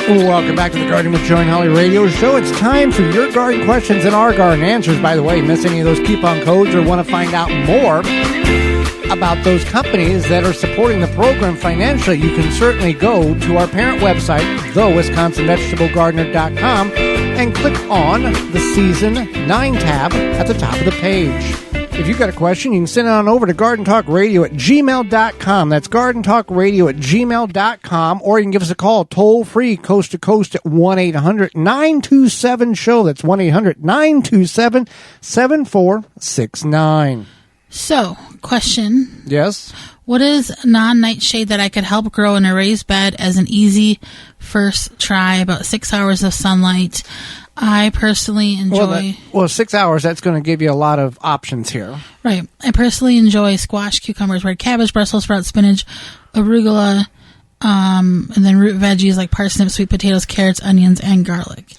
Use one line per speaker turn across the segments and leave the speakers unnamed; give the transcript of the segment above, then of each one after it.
Welcome back to the Garden with Joe and Holly radio show. It's time for your garden questions and our garden answers. By the way, miss any of those coupon codes or want to find out more about those companies that are supporting the program financially, you can certainly go to our parent website, thewisconsinvegetablegardener.com, and click on the Season 9 tab at the top of the page. If you've got a question, you can send it on over to gardentalkradio@gmail.com. That's gardentalkradio@gmail.com. Or you can give us a call toll-free, coast to coast at 1-800-927-SHOW. That's 1-800-927-7469.
So, question.
Yes?
What is non-nightshade that I could help grow in a raised bed as an easy first try? About 6 hours of sunlight. I personally enjoy...
Well, 6 hours, that's going to give you a lot of options here.
Right. I personally enjoy squash, cucumbers, red cabbage, Brussels sprouts, spinach, arugula, and then root veggies like parsnips, sweet potatoes, carrots, onions, and garlic.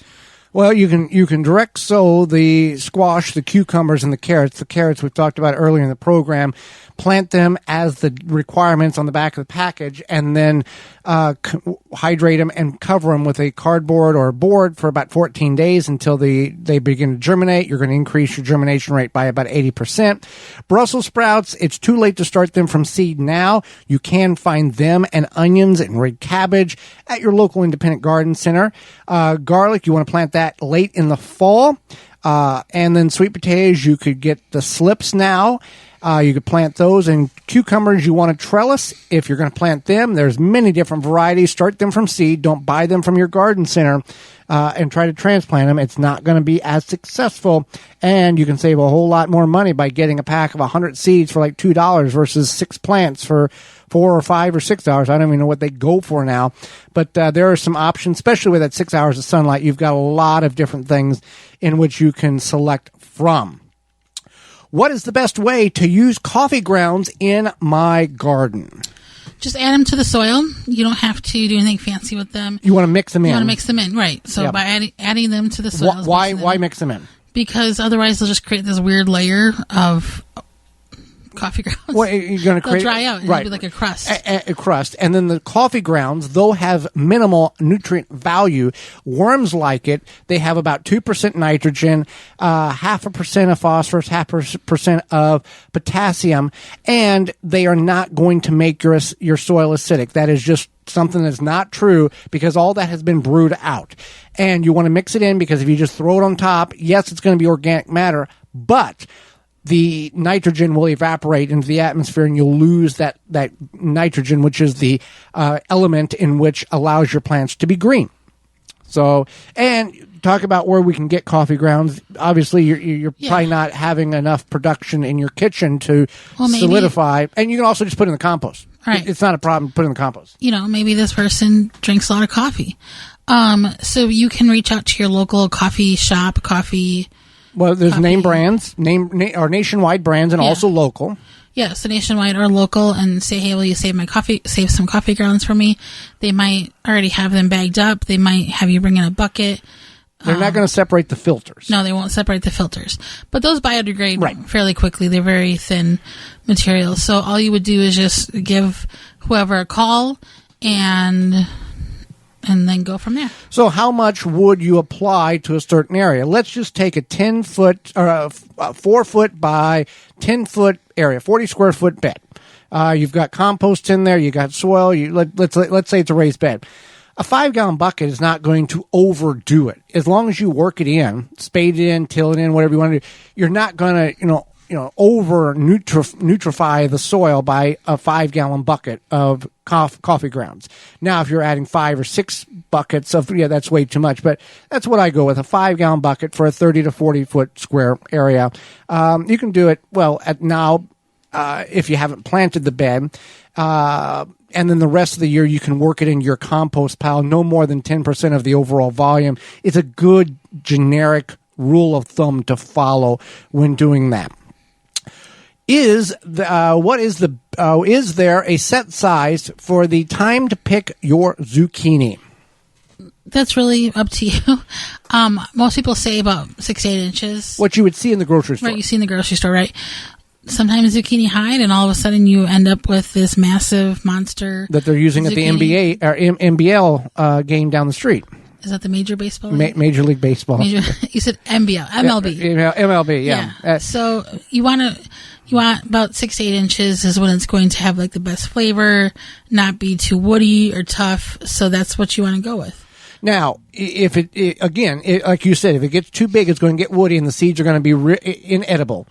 Well, you can direct sow the squash, the cucumbers, and the carrots. The carrots we've talked about earlier in the program. Plant them as the requirements on the back of the package, and then hydrate them and cover them with a cardboard or a board for about 14 days until they begin to germinate. You're going to increase your germination rate by about 80%. Brussels sprouts, it's too late to start them from seed now. You can find them and onions and red cabbage at your local independent garden center. Garlic, you want to plant that late in the fall. And then sweet potatoes, you could get the slips now. You could plant those. And cucumbers, you want to trellis. If you're going to plant them, there's many different varieties. Start them from seed. Don't buy them from your garden center and try to transplant them. It's not going to be as successful. And you can save a whole lot more money by getting a pack of 100 seeds for like $2 versus 6 plants for $4 or $5 or $6. I don't even know what they go for now. But there are some options, especially with that 6 hours of sunlight. You've got a lot of different things in which you can select from. What is the best way to use coffee grounds in my garden?
Just add them to the soil. You don't have to do anything fancy with them.
You want to mix them in.
You want to mix them in, right. So
Yep.
by adding them to the soil.
Why mix them in?
Because otherwise they'll just create this weird layer of coffee grounds.
Well, you're going to create...
They'll dry out and
right.
it'll be like a crust.
A crust. And then the coffee grounds, they'll have minimal nutrient value. Worms like it. They have about 2% nitrogen, 0.5% of phosphorus, 0.5% of potassium, and they are not going to make your soil acidic. That is just something that's not true because all that has been brewed out. And you want to mix it in because if you just throw it on top, yes, it's going to be organic matter, but the nitrogen will evaporate into the atmosphere and you'll lose that nitrogen, which is the element in which allows your plants to be green. So, and talk about where we can get coffee grounds. Obviously, you're probably not having enough production in your kitchen to solidify. And you can also just put it in the compost.
Right.
It's not a problem to put it in the compost.
You know, maybe this person drinks a lot of coffee. So you can reach out to your local coffee shop,
Well, there's name brands, or nationwide brands, and also local.
Yeah, so nationwide or local, and say, hey, will you save some coffee grounds for me? They might already have them bagged up. They might have you bring in a bucket.
They're not going to separate the filters.
No, they won't separate the filters. But those biodegrade fairly quickly. They're very thin materials. So all you would do is just give whoever a call and then go from there. So
how much would you apply to a certain area? Let's just take a 10-foot or a 4-foot by 10-foot area, 40 square foot bed. You've got compost in there. You got soil. Let's say it's a raised bed. A 5-gallon bucket is not going to overdo it. As long as you work it in, spade it in, till it in, whatever you want to do, you're not going to, over nutrify the soil by a 5-gallon bucket of coffee grounds. Now, if you're adding 5 or 6 buckets that's way too much. But that's what I go with, a 5-gallon bucket for a 30 to 40 foot square area. You can do it if you haven't planted the bed. And then the rest of the year, you can work it into your compost pile, no more than 10% of the overall volume. It's a good generic rule of thumb to follow when doing that. Is there a set size for the time to pick your zucchini?
That's really up to you. Most people say about 6 to 8 inches.
What you would see in the grocery store.
Right, you see in the grocery store, right? sometimes zucchini hide, and all of a sudden you end up with this massive monster
that they're using
zucchini.
at the NBA or MBL game down the street.
Is that the Major Baseball League?
Major League Baseball.
You said MLB.
MLB, yeah.
So you want about 6 to 8 inches is when it's going to have like the best flavor, not be too woody or tough. So that's what you want to go with.
Now, if like you said, if it gets too big, it's going to get woody and the seeds are going to be inedible.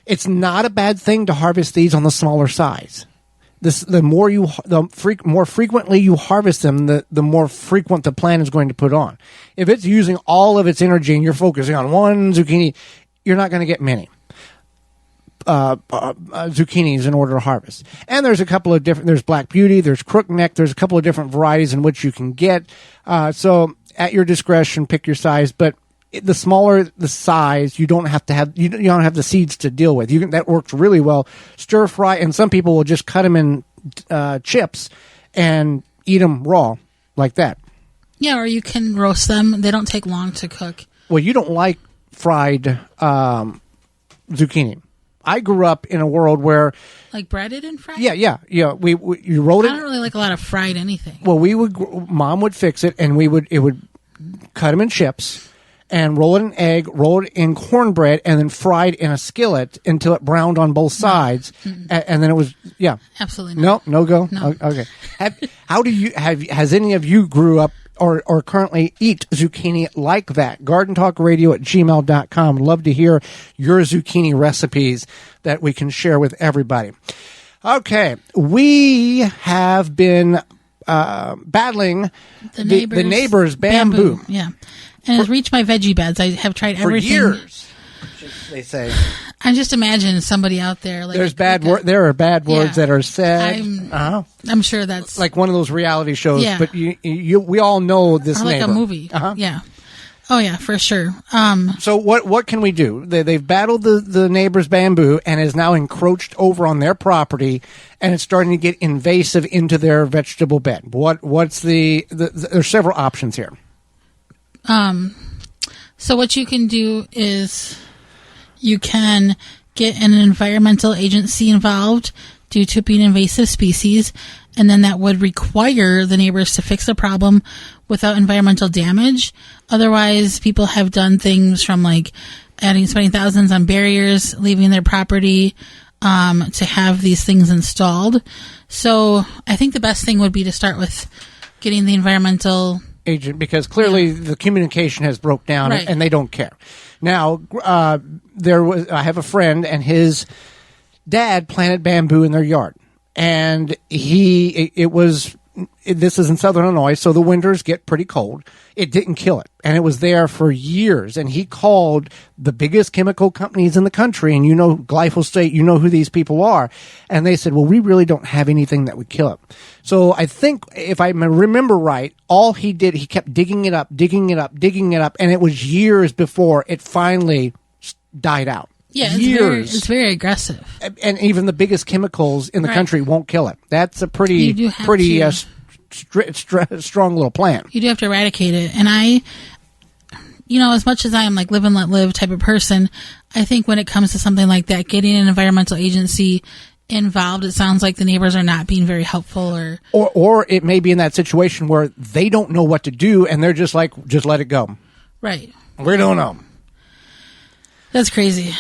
It's not a bad thing to harvest these on the smaller size. The more frequently you harvest them, the more frequent the plant is going to put on. If it's using all of its energy and you're focusing on one zucchini, you're not going to get many zucchinis in order to harvest. And there's a couple of different. There's Black Beauty, there's Crookneck, there's a couple of different varieties in which you can get. So at your discretion, pick your size, but the smaller the size, you don't have the seeds to deal with. That works really well. Stir fry, and some people will just cut them in chips and eat them raw like that.
Yeah, or you can roast them. They don't take long to cook.
Well, you don't like fried zucchini. I grew up in a world where,
like, breaded and fried.
Yeah. You rolled it.
I don't really like a lot of fried anything.
Well, Mom would fix it, and it would cut them in chips. And roll it in egg, roll it in cornbread, and then fried in a skillet until it browned on both sides. And then it was, yeah.
Absolutely not.
No go?
No.
Okay. Has any of you grew up or currently eat zucchini like that? GardenTalkRadio@gmail.com. Love to hear your zucchini recipes that we can share with everybody. Okay. We have been battling the neighbor's bamboo.
Yeah. And it's reached my veggie beds. I have tried everything.
For years, they say.
I just imagine somebody out there. Like,
there are bad words that are said.
I'm sure that's
like one of those reality shows.
Yeah.
But we all know this
or like
neighbor.
a movie. Yeah. Oh yeah, for sure.
So what can we do? They've battled the neighbor's bamboo and is now encroached over on their property, and it's starting to get invasive into their vegetable bed. What's there's several options here.
So what you can do is you can get an environmental agency involved due to being invasive species, and then that would require the neighbors to fix the problem without environmental damage. Otherwise, people have done things from like spending thousands on barriers, leaving their property, to have these things installed. So I think the best thing would be to start with getting the environmental
agent, because clearly the communication has broke down, and they don't care. Now, I have a friend, and his dad planted bamboo in their yard, and this is in Southern Illinois, so the winters get pretty cold. It didn't kill it, and it was there for years. And he called the biggest chemical companies in the country, and glyphosate, who these people are. And they said, well, we really don't have anything that would kill it. So I think, if I remember right, all he did, he kept digging it up, and it was years before it finally died out.
Yeah,
years.
It's very aggressive.
And even the biggest chemicals in the country won't kill it. That's a pretty strong little plant.
You do have to eradicate it. And I, as much as I am like live and let live type of person, I think when it comes to something like that, getting an environmental agency involved, it sounds like the neighbors are not being very helpful,
or it may be in that situation where they don't know what to do, and they're just like, just let it go.
Right.
We don't know.
That's crazy.